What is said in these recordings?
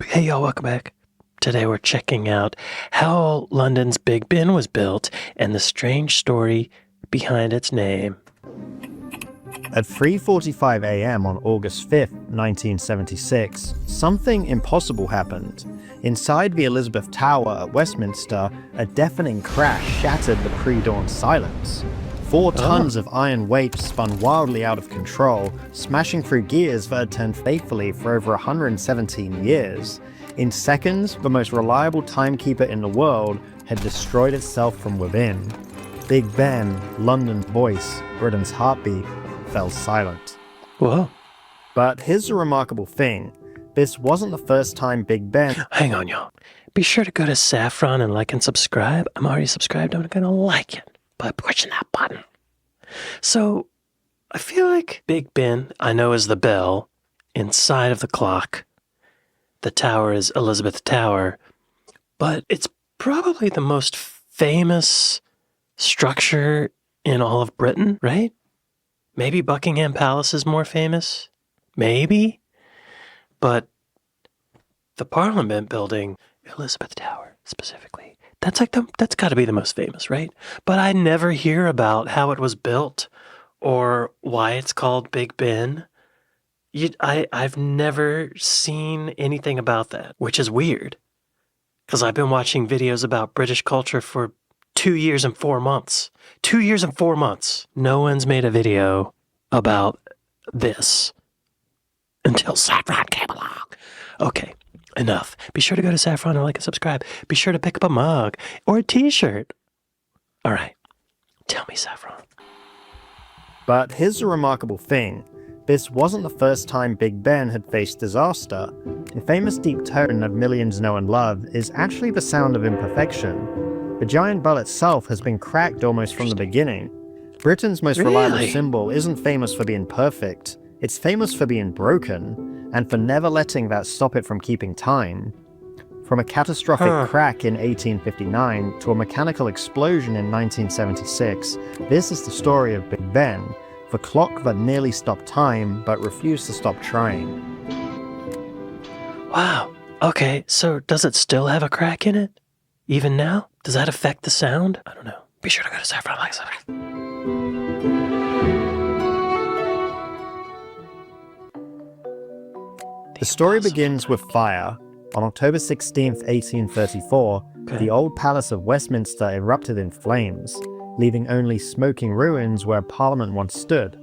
Hey y'all, welcome back. Today we're checking out how London's Big Ben was built and the strange story behind its name. At 3:45 a.m. on August 5th, 1976, something impossible happened. Inside the Elizabeth Tower at Westminster, a deafening crash shattered the pre-dawn silence. 4 tons of iron weight spun wildly out of control, smashing through gears that had turned faithfully for over 117 years. In seconds, the most reliable timekeeper in the world had destroyed itself from within. Big Ben, London's voice, Britain's heartbeat, fell silent. Whoa. But here's the remarkable thing. This wasn't the first time Big Ben... Hang on, y'all. Be sure to go to Saffron and like and subscribe. I'm already subscribed. I'm gonna like it by pushing that button. So, I feel like Big Ben, I know, is the bell inside of the clock. The tower is Elizabeth Tower. But it's probably the most famous structure in all of Britain, right? Maybe Buckingham Palace is more famous. Maybe. But the Parliament building, Elizabeth Tower specifically, that's got to be the most famous, right? But I never hear about how it was built or why it's called Big Ben. I've never seen anything about that, which is weird. Because I've been watching videos about British culture for 2 years and 4 months. 2 years and 4 months. No one's made a video about this until Saffron came along. Okay, enough. Be sure to go to Saffron and like and subscribe. Be sure to pick up a mug or a t-shirt. All right, tell me, Saffron. But here's the remarkable thing. This wasn't the first time Big Ben had faced disaster. The famous deep tone that millions know and love is actually the sound of imperfection. The giant bell itself has been cracked almost from the beginning. Britain's most reliable symbol isn't famous for being perfect, it's famous for being broken, and for never letting that stop it from keeping time. From a catastrophic crack in 1859 to a mechanical explosion in 1976, this is the story of Big Ben, the clock that nearly stopped time but refused to stop trying. Wow, okay, so does it still have a crack in it? Even now? Does that affect the sound? I don't know. Be sure to go to Saffron. Like The story begins with fire. On October 16th, 1834, the old Palace of Westminster erupted in flames, leaving only smoking ruins where Parliament once stood.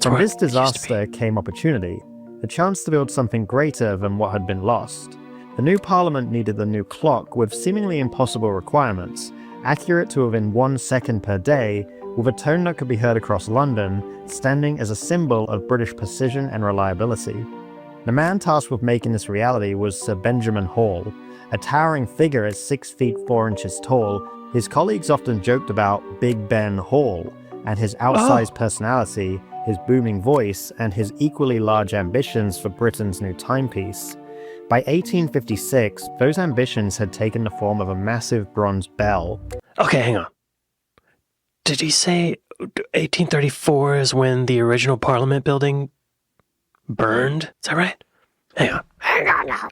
From this disaster came opportunity, the chance to build something greater than what had been lost. The new Parliament needed a new clock with seemingly impossible requirements, accurate to within 1 second per day, with a tone that could be heard across London, standing as a symbol of British precision and reliability. The man tasked with making this reality was Sir Benjamin Hall. A towering figure at 6 feet 4 inches tall, his colleagues often joked about Big Ben Hall, and his outsized personality, his booming voice, and his equally large ambitions for Britain's new timepiece. By 1856, those ambitions had taken the form of a massive bronze bell. Okay, hang on. Did he say 1834 is when the original Parliament building burned? Is that right? Hang on.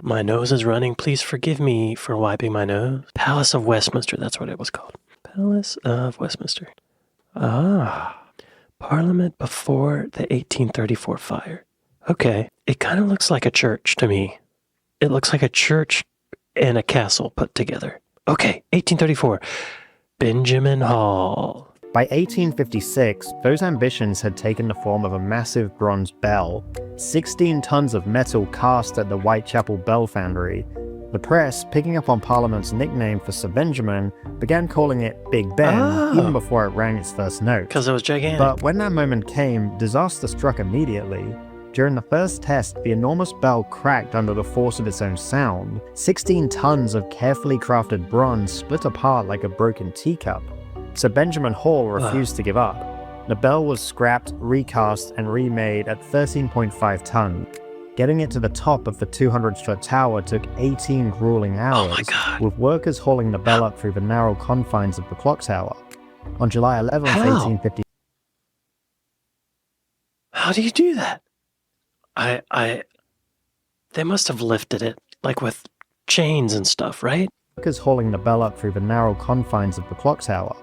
My nose is running. Please forgive me for wiping my nose. Palace of Westminster, that's what it was called. Palace of Westminster. Parliament before the 1834 fire. Okay. It kind of looks like a church to me. It looks like a church and a castle put together. Okay, 1834. Benjamin Hall. By 1856, those ambitions had taken the form of a massive bronze bell, 16 tons of metal cast at the Whitechapel Bell Foundry. The press, picking up on Parliament's nickname for Sir Benjamin, began calling it Big Ben even before it rang its first note. Because it was gigantic. But when that moment came, disaster struck immediately. During the first test, the enormous bell cracked under the force of its own sound. 16 tons of carefully crafted bronze split apart like a broken teacup. Sir Benjamin Hall refused to give up. The bell was scrapped, recast, and remade at 13.5 tons. Getting it to the top of the 200-foot tower took 18 grueling hours, with workers hauling the bell up through the narrow confines of the clock tower. On July 11th, 1850... How do you do that? They must have lifted it, like with chains and stuff, right? Workers hauling the bell up through the narrow confines of the clock tower.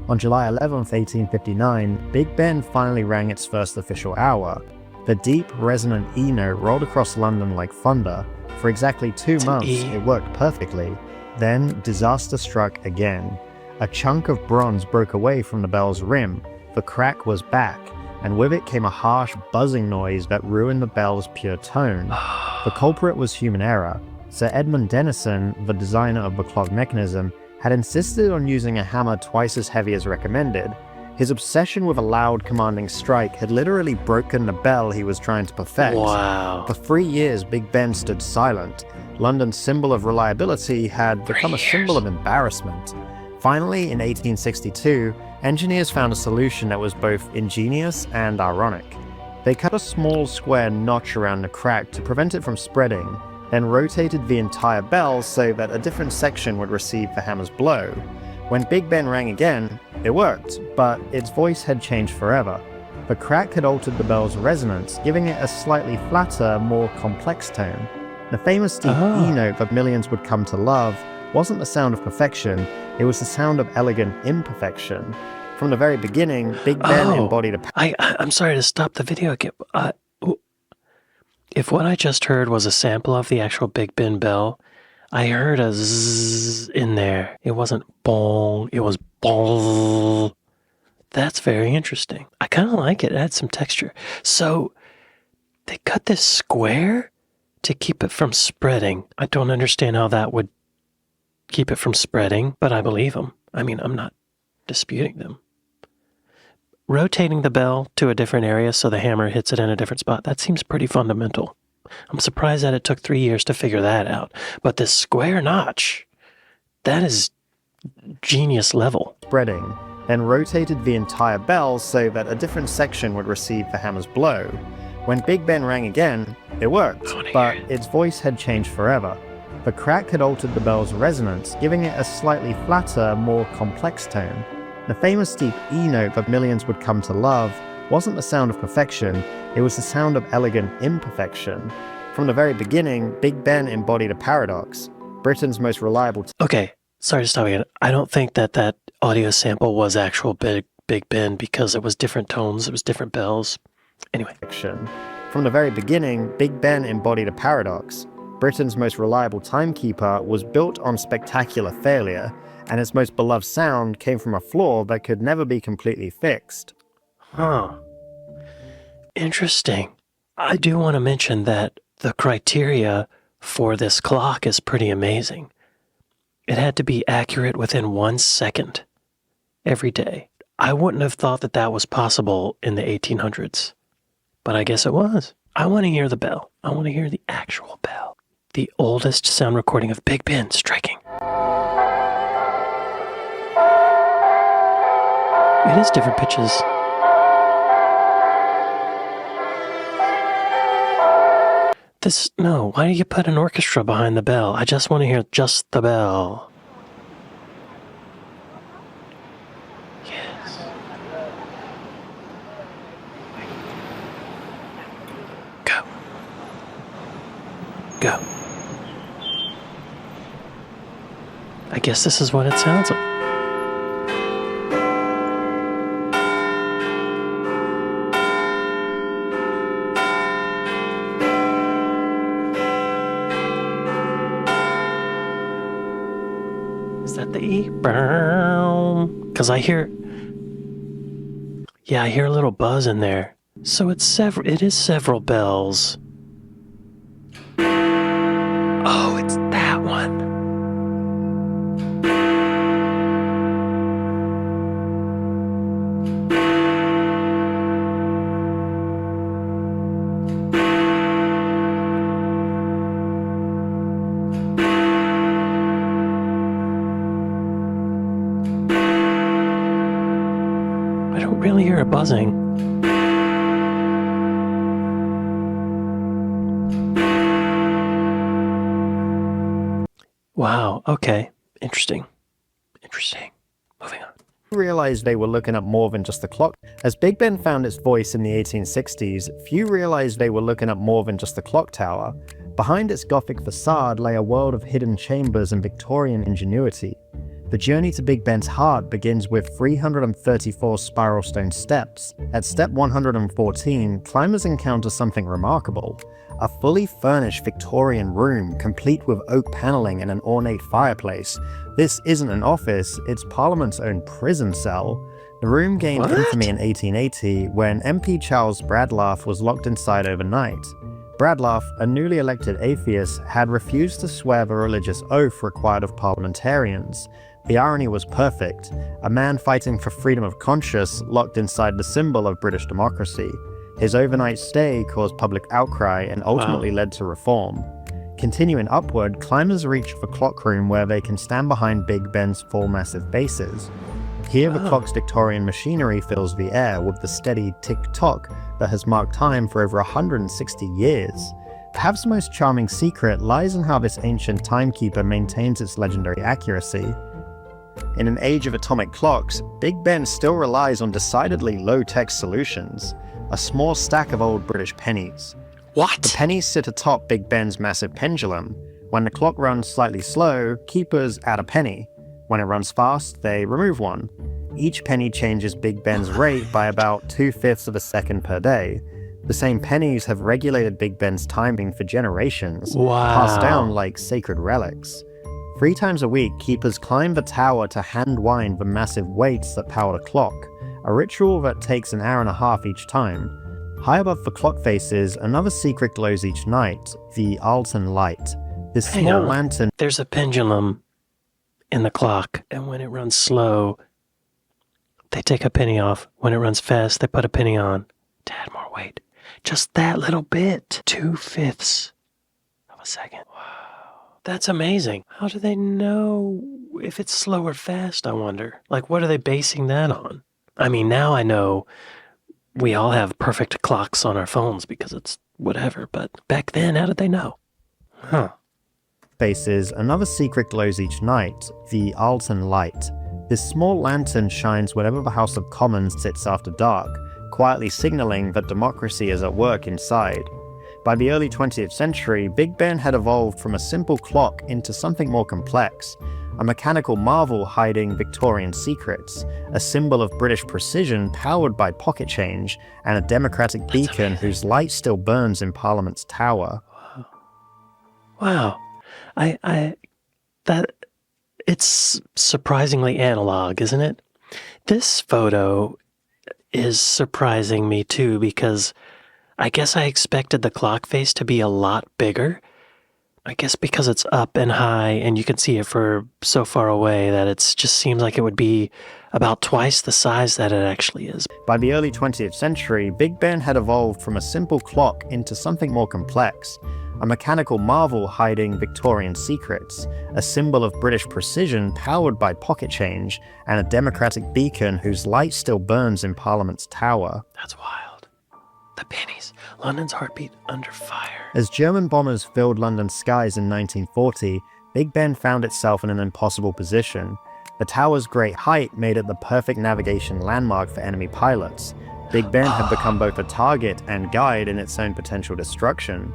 On July 11th, 1859, Big Ben finally rang its first official hour. The deep, resonant E note rolled across London like thunder. For exactly 2 months, it worked perfectly. Then, disaster struck again. A chunk of bronze broke away from the bell's rim. The crack was back, and with it came a harsh, buzzing noise that ruined the bell's pure tone. The culprit was human error. Sir Edmund Denison, the designer of the clock mechanism, had insisted on using a hammer twice as heavy as recommended. His obsession with a loud, commanding strike had literally broken the bell he was trying to perfect. Wow. For 3 years, Big Ben stood silent. London's symbol of reliability had become a symbol of embarrassment. Finally, in 1862, engineers found a solution that was both ingenious and ironic. They cut a small square notch around the crack to prevent it from spreading, then rotated the entire bell so that a different section would receive the hammer's blow. When Big Ben rang again, it worked, but its voice had changed forever. The crack had altered the bell's resonance, giving it a slightly flatter, more complex tone. The famous deep E note that millions would come to love wasn't the sound of perfection, it was the sound of elegant imperfection. From the very beginning, Big Ben embodied a... I'm sorry to stop the video again. If what I just heard was a sample of the actual Big Ben bell, I heard a zzz in there. It wasn't bong, it was bong. That's very interesting. I kind of like it. It had some texture. So they cut this square to keep it from spreading. I don't understand how that would keep it from spreading, but I believe them. I mean, I'm not disputing them. Rotating the bell to a different area so the hammer hits it in a different spot, that seems pretty fundamental. I'm surprised that it took 3 years to figure that out. But this square notch, that is genius level. Spreading, then rotated the entire bell so that a different section would receive the hammer's blow. When Big Ben rang again, it worked, but its voice had changed forever. The crack had altered the bell's resonance, giving it a slightly flatter, more complex tone. The famous deep E note that millions would come to love wasn't the sound of perfection, it was the sound of elegant imperfection. From the very beginning, Big Ben embodied a paradox. Britain's most reliable... Okay, sorry to stop again. I don't think that audio sample was actual Big Ben because it was different tones, it was different bells. Anyway. From the very beginning, Big Ben embodied a paradox. Britain's most reliable timekeeper was built on spectacular failure, and its most beloved sound came from a flaw that could never be completely fixed. Huh. Interesting. I do want to mention that the criteria for this clock is pretty amazing. It had to be accurate within 1 second every day. I wouldn't have thought that that was possible in the 1800s, but I guess it was. I want to hear the bell. I want to hear the actual bell. The oldest sound recording of Big Ben striking. It is different pitches. No, why do you put an orchestra behind the bell? I just want to hear just the bell. Yes. Go. Go. I guess this is what it sounds like. Is that the E? Because I hear a little buzz in there. So it is several bells. Oh, it's that one. I don't really hear it buzzing. Wow, okay. Interesting. Moving on. realized they were looking at more than just the clock. As Big Ben found its voice in the 1860s, few realized they were looking at more than just the clock tower. Behind its Gothic facade lay a world of hidden chambers and Victorian ingenuity. The journey to Big Ben's heart begins with 334 spiral stone steps. At step 114, climbers encounter something remarkable. A fully furnished Victorian room, complete with oak paneling and an ornate fireplace. This isn't an office, it's Parliament's own prison cell. The room gained infamy in 1880 when MP Charles Bradlaugh was locked inside overnight. Bradlaugh, a newly elected atheist, had refused to swear the religious oath required of parliamentarians. The irony was perfect. A man fighting for freedom of conscience locked inside the symbol of British democracy. His overnight stay caused public outcry and ultimately led to reform. Continuing upward, climbers reach the clock room where they can stand behind Big Ben's four massive bases. Here the clock's Victorian machinery fills the air with the steady tick-tock that has marked time for over 160 years. Perhaps the most charming secret lies in how this ancient timekeeper maintains its legendary accuracy. In an age of atomic clocks, Big Ben still relies on decidedly low-tech solutions. A small stack of old British pennies. What? The pennies sit atop Big Ben's massive pendulum. When the clock runs slightly slow, keepers add a penny. When it runs fast, they remove one. Each penny changes Big Ben's rate by about 2/5 of a second per day. The same pennies have regulated Big Ben's timing for generations, passed down like sacred relics. 3 times a week, keepers climb the tower to hand-wind the massive weights that power the clock, a ritual that takes an hour and a half each time. High above the clock faces, another secret glows each night, the Alton light. This small lantern... There's a pendulum in the clock, and when it runs slow, they take a penny off. When it runs fast, they put a penny on to add more weight. Just that little bit. 2/5 of a second. Wow. That's amazing. How do they know if it's slow or fast, I wonder? Like, what are they basing that on? I mean, now I know we all have perfect clocks on our phones because it's whatever, but back then, how did they know? Huh. Faces, another secret glows each night, the Alton light. This small lantern shines whenever the House of Commons sits after dark, quietly signaling that democracy is at work inside. By the early 20th century, Big Ben had evolved from a simple clock into something more complex, a mechanical marvel hiding Victorian secrets, a symbol of British precision powered by pocket change, and a democratic beacon whose light still burns in Parliament's tower. Wow. It's surprisingly analog, isn't it? This photo is surprising me too, because I guess I expected the clock face to be a lot bigger. I guess because it's up and high and you can see it for so far away that it just seems like it would be about twice the size that it actually is. By the early 20th century, Big Ben had evolved from a simple clock into something more complex, a mechanical marvel hiding Victorian secrets, a symbol of British precision powered by pocket change, and a democratic beacon whose light still burns in Parliament's tower. That's wild. The pennies. London's heartbeat under fire. As German bombers filled London's skies in 1940, Big Ben found itself in an impossible position. The tower's great height made it the perfect navigation landmark for enemy pilots. Big Ben had become both a target and guide in its own potential destruction.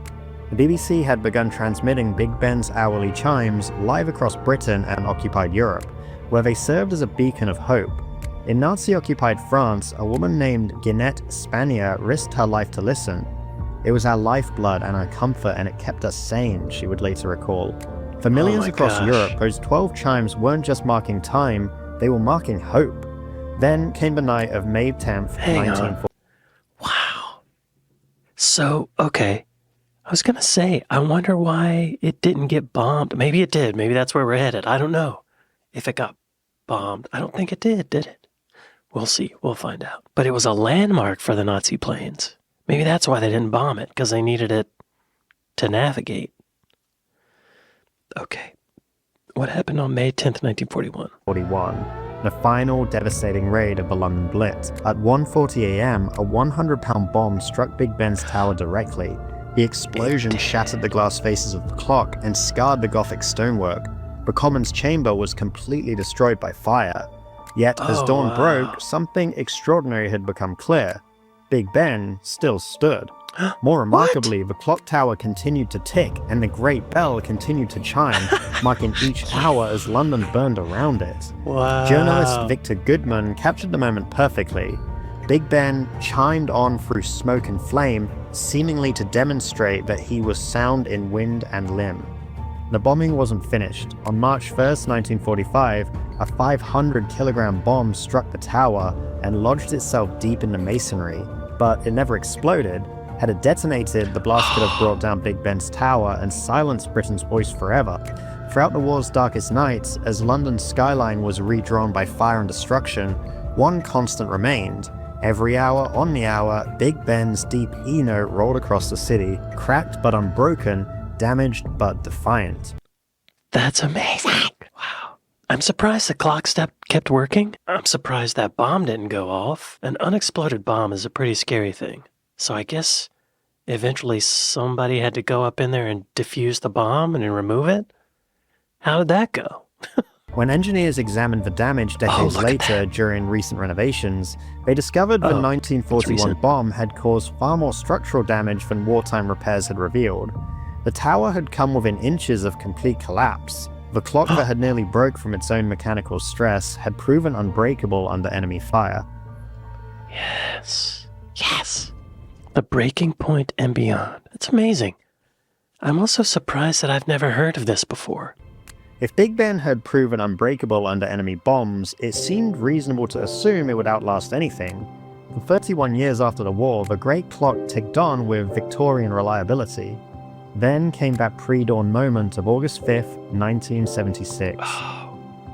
The BBC had begun transmitting Big Ben's hourly chimes live across Britain and occupied Europe, where they served as a beacon of hope. In Nazi-occupied France, a woman named Ginette Spanier risked her life to listen. "It was our lifeblood and our comfort, and it kept us sane," she would later recall. For millions across Europe, those 12 chimes weren't just marking time, they were marking hope. Then came the night of May 10th, 1940. Wow. So, okay. I was gonna say, I wonder why it didn't get bombed. Maybe it did. Maybe that's where we're headed. I don't know if it got bombed. I don't think it did it? We'll see. We'll find out. But it was a landmark for the Nazi planes. Maybe that's why they didn't bomb it, because they needed it to navigate. Okay. What happened on May 10th, 1941? The final devastating raid of the London Blitz. At 1:40 a.m., a 100-pound bomb struck Big Ben's tower directly. The explosion shattered the glass faces of the clock and scarred the Gothic stonework. The Commons chamber was completely destroyed by fire. Yet, as dawn wow. broke, something extraordinary had become clear. Big Ben still stood. More remarkably, the clock tower continued to tick, and the great bell continued to chime, marking each hour as London burned around it. Wow. Journalist Victor Goodman captured the moment perfectly. Big Ben chimed on through smoke and flame, seemingly to demonstrate that he was sound in wind and limb. The bombing wasn't finished. On March 1st, 1945, a 500-kilogram bomb struck the tower and lodged itself deep in the masonry, but it never exploded. Had it detonated, the blast could have brought down Big Ben's tower and silenced Britain's voice forever. Throughout the war's darkest nights, as London's skyline was redrawn by fire and destruction, one constant remained. Every hour on the hour, Big Ben's deep E note rolled across the city, cracked but unbroken, damaged but defiant. That's amazing. Wow. I'm surprised the clock kept working. I'm surprised that bomb didn't go off. An unexploded bomb is a pretty scary thing. So I guess eventually somebody had to go up in there and defuse the bomb and remove it? How did that go? When engineers examined the damage decades later during recent renovations, they discovered the 1941 bomb had caused far more structural damage than wartime repairs had revealed. The tower had come within inches of complete collapse. The clock that had nearly broke from its own mechanical stress had proven unbreakable under enemy fire. Yes. Yes. The breaking point and beyond. It's amazing. I'm also surprised that I've never heard of this before. If Big Ben had proven unbreakable under enemy bombs, it seemed reasonable to assume it would outlast anything. For 31 years after the war, the great clock ticked on with Victorian reliability. Then came that pre-dawn moment of August 5th, 1976.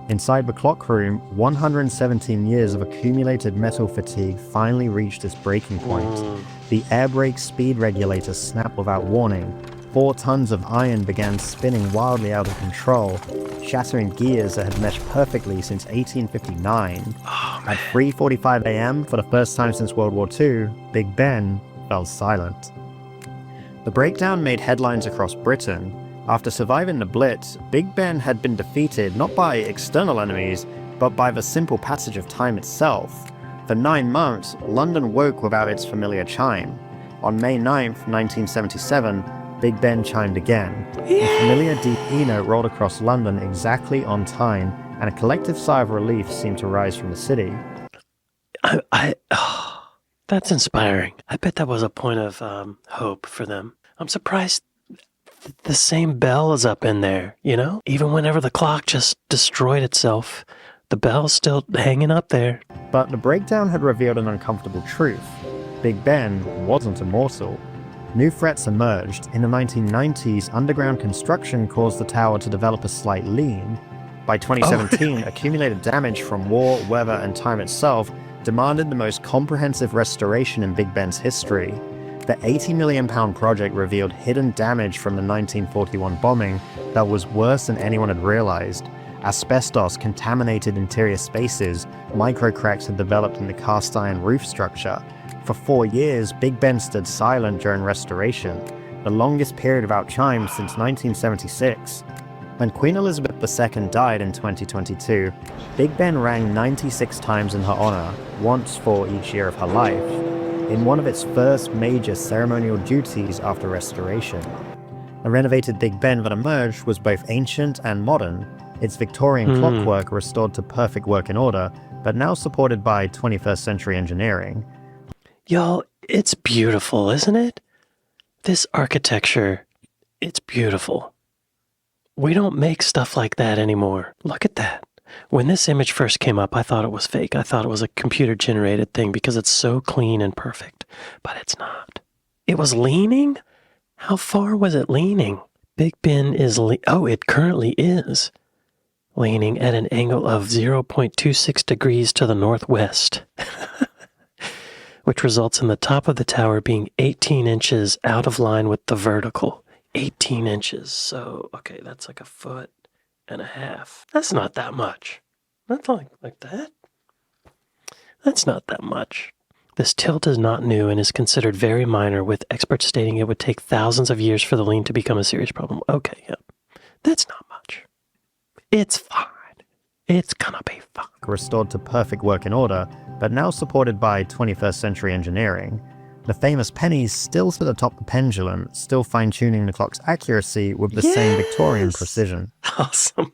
Inside the clock room, 117 years of accumulated metal fatigue finally reached its breaking point. The air brake speed regulator snapped without warning. 4 tons of iron began spinning wildly out of control, shattering gears that had meshed perfectly since 1859. At 3:45 a.m., for the first time since World War II, Big Ben fell silent. The breakdown made headlines across Britain. After surviving the Blitz, Big Ben had been defeated not by external enemies, but by the simple passage of time itself. For 9 months, London woke without its familiar chime. On May 9th, 1977, Big Ben chimed again. The familiar deep E note rolled across London exactly on time, and a collective sigh of relief seemed to rise from the city. That's inspiring. I bet that was a point of hope for them. I'm surprised the same bell is up in there, you know? Even whenever the clock just destroyed itself, the bell's still hanging up there. But the breakdown had revealed an uncomfortable truth. Big Ben wasn't immortal. New threats emerged. In the 1990s, underground construction caused the tower to develop a slight lean. By 2017, accumulated damage from war, weather, and time itself demanded the most comprehensive restoration in Big Ben's history. The £80 million project revealed hidden damage from the 1941 bombing that was worse than anyone had realized. Asbestos contaminated interior spaces, microcracks had developed in the cast iron roof structure. For 4 years, Big Ben stood silent during restoration, the longest period without chimes since 1976. When Queen Elizabeth II died in 2022, Big Ben rang 96 times in her honor, once for each year of her life, in one of its first major ceremonial duties after restoration. The renovated Big Ben that emerged was both ancient and modern, its Victorian clockwork restored to perfect working order, but now supported by 21st century engineering. Y'all, it's beautiful, isn't it? This architecture, it's beautiful. We don't make stuff like that anymore. Look at that. When this image first came up, I thought it was fake. I thought it was a computer-generated thing because it's so clean and perfect. But it's not. It was leaning? How far was it leaning? Big Ben is it currently is leaning at an angle of 0.26 degrees to the northwest, which results in the top of the tower being 18 inches out of line with the vertical. 18 inches. So, okay, that's like 1.5 feet. That's not that much. Not like that. That's not that much. This tilt is not new and is considered very minor, with experts stating it would take thousands of years for the lean to become a serious problem. Okay, yeah. That's not much. It's fine. It's gonna be fun. Restored to perfect working order, but now supported by 21st century engineering. The famous pennies still sit atop the pendulum, still fine-tuning the clock's accuracy with the same Victorian precision. Awesome.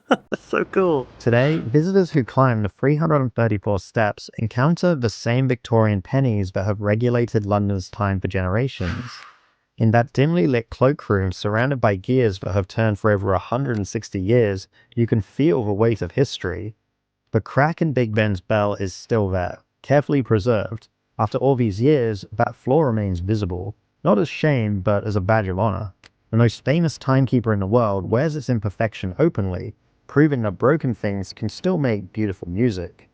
That's so cool. Today, visitors who climb the 334 steps encounter the same Victorian pennies that have regulated London's time for generations. In that dimly lit cloakroom surrounded by gears that have turned for over 160 years, you can feel the weight of history. The crack in Big Ben's bell is still there, carefully preserved. After all these years, that flaw remains visible, not as shame, but as a badge of honor. The most famous timekeeper in the world wears its imperfection openly, proving that broken things can still make beautiful music.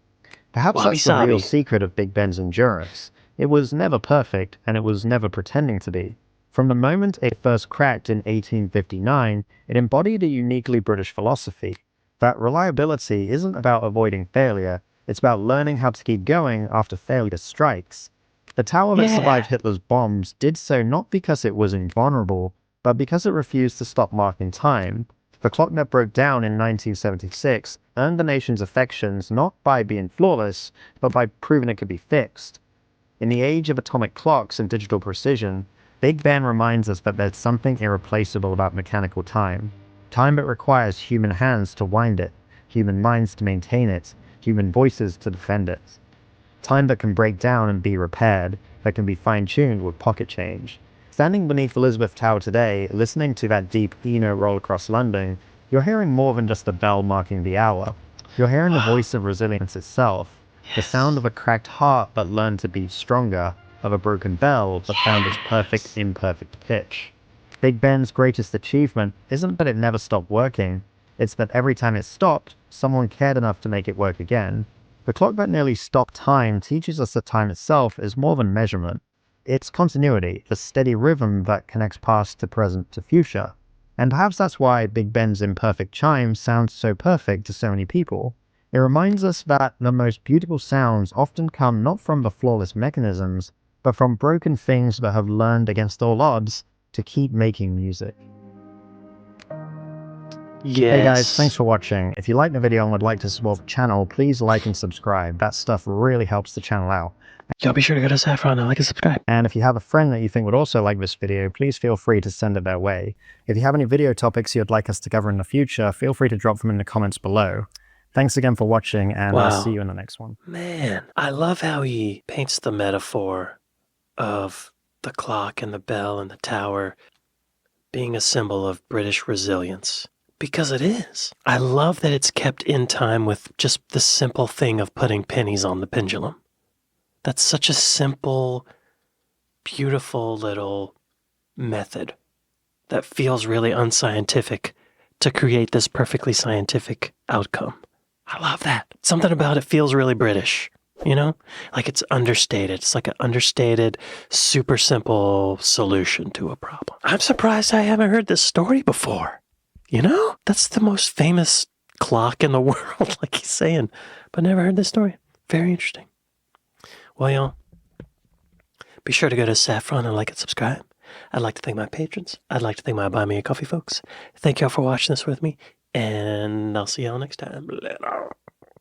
Perhaps that's the real secret of Big Ben's endurance. It was never perfect, and it was never pretending to be. From the moment it first cracked in 1859, it embodied a uniquely British philosophy, that reliability isn't about avoiding failure, it's about learning how to keep going after failure strikes. The tower that survived Hitler's bombs did so not because it was invulnerable, but because it refused to stop marking time. The clock that broke down in 1976 earned the nation's affections not by being flawless, but by proving it could be fixed. In the age of atomic clocks and digital precision, Big Ben reminds us that there's something irreplaceable about mechanical time. Time that requires human hands to wind it, human minds to maintain it, human voices to defend it. Time that can break down and be repaired, that can be fine-tuned with pocket change. Standing beneath Elizabeth Tower today, listening to that deep E-note roll across London, you're hearing more than just a bell marking the hour. You're hearing the voice of resilience itself, the sound of a cracked heart that learned to be stronger, of a broken bell that found its perfect imperfect pitch. Big Ben's greatest achievement isn't that it never stopped working, it's that every time it stopped, someone cared enough to make it work again. The clock that nearly stopped time teaches us that time itself is more than measurement. It's continuity, a steady rhythm that connects past to present to future. And perhaps that's why Big Ben's imperfect chime sounds so perfect to so many people. It reminds us that the most beautiful sounds often come not from the flawless mechanisms, but from broken things that have learned against all odds to keep making music. Hey guys, thanks for watching. If you liked the video and would like to support the channel, please like and subscribe. That stuff really helps the channel out. Y'all be sure to go to Saffron and like and subscribe. And if you have a friend that you think would also like this video, please feel free to send it their way. If you have any video topics you'd like us to cover in the future, feel free to drop them in the comments below. Thanks again for watching, and I'll see you in the next one. Man, I love how he paints the metaphor of the clock and the bell and the tower being a symbol of British resilience. Because it is. I love that it's kept in time with just the simple thing of putting pennies on the pendulum. That's such a simple, beautiful little method that feels really unscientific to create this perfectly scientific outcome. I love that. Something about it feels really British, you know? Like it's understated. It's like an understated, super simple solution to a problem. I'm surprised I haven't heard this story before. You know, that's the most famous clock in the world, like he's saying, but never heard this story. Very interesting. Well, y'all, be sure to go to Saffron and like and subscribe. I'd like to thank my patrons. I'd like to thank my Buy Me a Coffee folks. Thank y'all for watching this with me, and I'll see y'all next time. Later.